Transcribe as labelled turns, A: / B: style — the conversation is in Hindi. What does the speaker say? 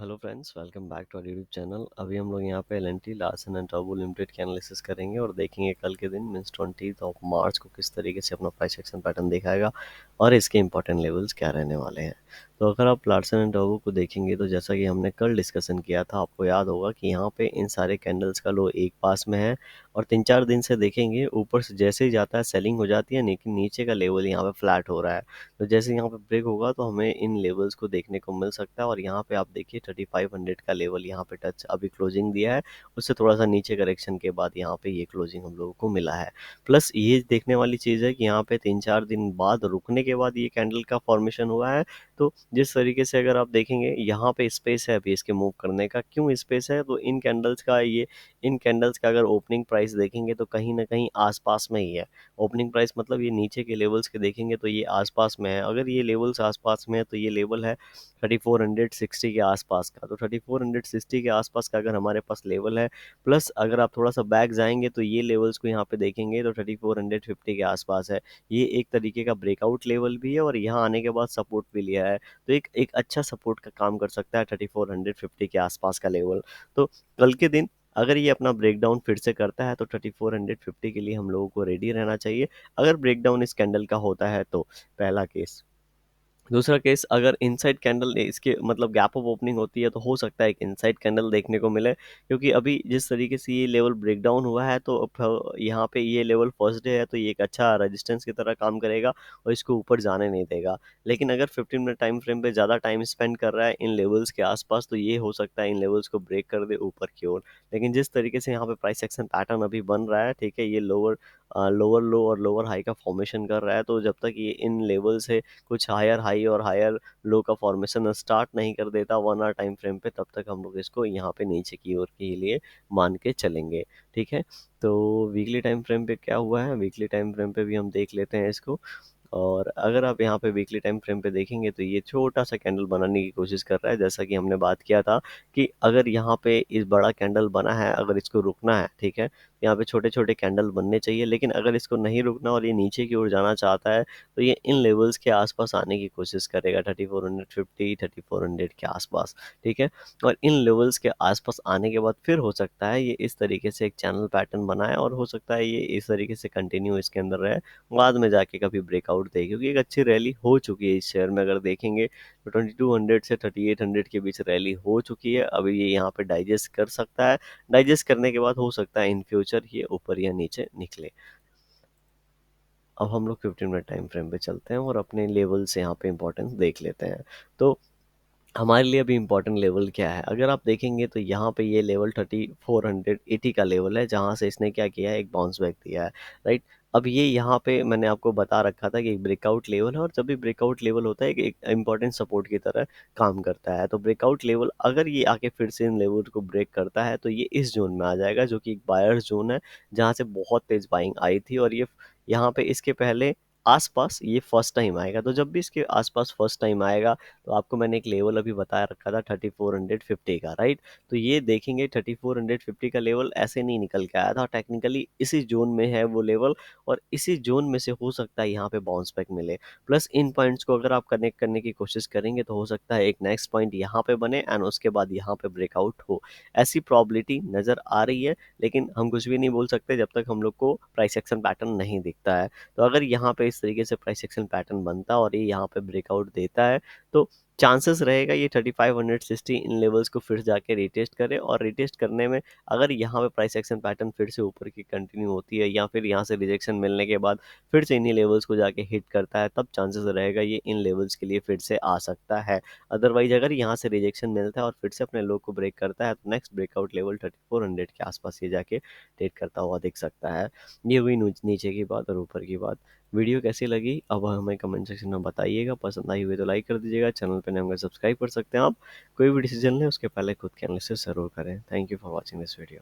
A: Hello friends, welcome back to our YouTube channel. अभी हम लोग यहाँ पे एल&टी लार्सन एंड टर्बो लिमिटेड की एनालिसिस करेंगे और देखेंगे कल के दिन मीन्स 20th ऑफ मार्च को किस तरीके से अपना प्राइस एक्शन पैटर्न दिखाएगा और इसके इंपॉर्टेंट लेवल्स क्या रहने वाले हैं। तो अगर आप लार्सन एंड टर्बो को देखेंगे तो जैसा कि हमने कल डिस्कशन किया था, आपको याद होगा कि यहाँ पे इन सारे कैंडल्स का लो एक पास में है और 3-4 दिन से देखेंगे ऊपर से जैसे ही जाता है सेलिंग हो जाती है, लेकिन नीचे का लेवल यहाँ पे फ्लैट हो रहा है। तो जैसे यहाँ पे ब्रेक होगा तो हमें इन लेवल्स को देखने को मिल सकता है और यहाँ पे आप देखिए 3500 का लेवल यहाँ पे टच अभी क्लोजिंग दिया है। उससे थोड़ा सा नीचे करेक्शन के बाद यहाँ पे ये क्लोजिंग हम लोगों को मिला है। प्लस ये देखने वाली चीज़ है कि यहाँ पे 3-4 दिन बाद रुकने के बाद ये कैंडल का फॉर्मेशन हुआ है। तो जिस तरीके से अगर आप देखेंगे यहाँ पे स्पेस है अभी इसके मूव करने का। क्यों स्पेस है? तो इन कैंडल्स का अगर ओपनिंग प्राइस देखेंगे तो कहीं ना कहीं आसपास में ही है। ओपनिंग प्राइस मतलब ये नीचे के लेवल्स के देखेंगे तो ये आसपास में है। अगर ये लेवल्स आसपास में है तो ये लेवल है 3460 के आसपास का। तो 3460 के आसपास का अगर हमारे पास लेवल है, प्लस अगर आप थोड़ा सा बैक जाएंगे तो ये लेवल्स को यहाँ पे देखेंगे तो 3450 के आसपास है। ये एक तरीके का ब्रेकआउट लेवल भी है और यहाँ आने के बाद सपोर्ट भी लिया है। तो एक एक अच्छा सपोर्ट का काम कर सकता है 3450 के आसपास का लेवल। तो कल के दिन अगर ये अपना ब्रेकडाउन फिर से करता है तो 3450 के लिए हम लोगों को रेडी रहना चाहिए। अगर ब्रेकडाउन इस कैंडल का होता है तो पहला केस। दूसरा केस, अगर इनसाइड कैंडल इसके मतलब गैप ऑफ ओपनिंग होती है तो हो सकता है एक इनसाइड कैंडल देखने को मिले, क्योंकि अभी जिस तरीके से ये लेवल ब्रेकडाउन हुआ है तो यहाँ पे ये लेवल फर्स्ट डे है तो ये एक अच्छा रेजिस्टेंस की तरह काम करेगा और इसको ऊपर जाने नहीं देगा। लेकिन अगर 15 मिनट टाइम फ्रेम पे ज़्यादा टाइम स्पेंड कर रहा है इन लेवल्स के आसपास तो ये हो सकता है इन लेवल्स को ब्रेक कर दे ऊपर की ओर। लेकिन जिस तरीके से यहाँ पे प्राइस एक्शन पैटर्न अभी बन रहा है, ठीक है, ये लोअर लो और लोअर हाई का फॉर्मेशन कर रहा है। तो जब तक ये इन लेवल से कुछ हायर हाई और हायर लो का फॉर्मेशन स्टार्ट नहीं कर देता 1 आवर टाइम फ्रेम पे, तब तक हम लोग इसको यहाँ पे नीचे की ओर के लिए मान के चलेंगे। ठीक है। तो वीकली टाइम फ्रेम पे क्या हुआ है, वीकली टाइम फ्रेम पे भी हम देख लेते हैं इसको। और अगर आप यहाँ पे वीकली टाइम फ्रेम पे देखेंगे तो ये छोटा सा कैंडल बनाने की कोशिश कर रहा है। जैसा कि हमने बात किया था कि अगर यहाँ पे इस बड़ा कैंडल बना है, अगर इसको रुकना है, ठीक है, यहाँ पे छोटे छोटे कैंडल बनने चाहिए। लेकिन अगर इसको नहीं रुकना और ये नीचे की ओर जाना चाहता है तो ये इन लेवल्स के आसपास आने की कोशिश करेगा 3450 3400 के आसपास। ठीक है। और इन लेवल्स के आसपास आने के बाद फिर हो सकता है ये इस तरीके से एक चैनल पैटर्न बनाए और हो सकता है ये इस तरीके से कंटिन्यू इसके अंदर रहे, बाद में जाके कभी ब्रेकआउट दे, क्योंकि एक अच्छी रैली हो चुकी है इस शेयर में। अगर देखेंगे तो 2200 से 3800 के बीच रैली हो चुकी है। अभी ये यहाँ पे डाइजेस्ट कर सकता है। डाइजेस्ट करने के बाद हो सकता है इन फ्यूचर ये ऊपर या नीचे निकले। अब हम लोग 15 मिनट टाइम फ्रेम पे चलते हैं और अपने लेवल से यहाँ पे इंपॉर्टेंस देख लेते हैं। तो हमारे लिए अभी इम्पोर्टेंट लेवल क्या है, अगर आप देखेंगे तो यहाँ पे ये लेवल 3480 का लेवल है, जहाँ से इसने क्या किया है, एक बाउंस बैक दिया है। राइट। अब ये यहाँ पे मैंने आपको बता रखा था कि एक ब्रेकआउट लेवल है और जब भी ब्रेकआउट लेवल होता है एक इम्पॉर्टेंट सपोर्ट की तरह काम करता है। तो ब्रेकआउट लेवल अगर ये आके फिर से इन लेवल को ब्रेक करता है तो ये इस जोन में आ जाएगा, जो कि एक बायर्स जोन है, जहाँ से बहुत तेज बाइंग आई थी। और ये यहाँ पे इसके पहले आसपास ये फर्स्ट टाइम आएगा। तो जब भी इसके आसपास फर्स्ट टाइम आएगा तो आपको मैंने एक लेवल अभी बताया रखा था 3450 का। राइट। तो ये देखेंगे 3450 का लेवल ऐसे नहीं निकल के आया था, टेक्निकली इसी जोन में है वो लेवल और इसी जोन में से हो सकता है यहाँ पे बाउंस बैक मिले। प्लस इन पॉइंट्स को अगर आप कनेक्ट करने की कोशिश करेंगे तो हो सकता है एक नेक्स्ट पॉइंट यहाँ पे बने एंड उसके बाद यहाँ पे ब्रेकआउट हो। ऐसी प्रॉबिलिटी नज़र आ रही है, लेकिन हम कुछ भी नहीं बोल सकते जब तक हम लोग को प्राइस एक्शन पैटर्न नहीं दिखता है। तो अगर यहाँ पे इस तरीके से प्राइस एक्शन पैटर्न बनता है और ये यहाँ पे ब्रेकआउट देता है तो चांसेस रहेगा ये 3560 इन लेवल्स को फिर जाके रिटेस्ट करे। और रिटेस्ट करने में अगर यहाँ पे प्राइस एक्शन पैटर्न फिर से ऊपर की कंटिन्यू होती है या फिर यहाँ से रिजेक्शन मिलने के बाद फिर से इन्हीं लेवल्स को जाके हिट करता है, तब चांसेस रहेगा ये इन लेवल्स के लिए फिर से आ सकता है। अदरवाइज अगर यहाँ से रिजेक्शन मिलता है और फिर से अपने लो को ब्रेक करता है तो नेक्स्ट ब्रेकआउट लेवल 3400 के आसपास ये जाके ट्रेड करता हुआ दिख सकता है। ये हुई नीचे की बात और ऊपर की बात। वीडियो कैसी लगी अब हमें कमेंट सेक्शन में बताइएगा। पसंद आई हुई तो लाइक कर दीजिएगा। चैनल पे नए होंगे सब्सक्राइब कर सकते हैं आप। कोई भी डिसीजन लें उसके पहले खुद के एनालिसिस ज़रूर करें। Thank you for watching this video.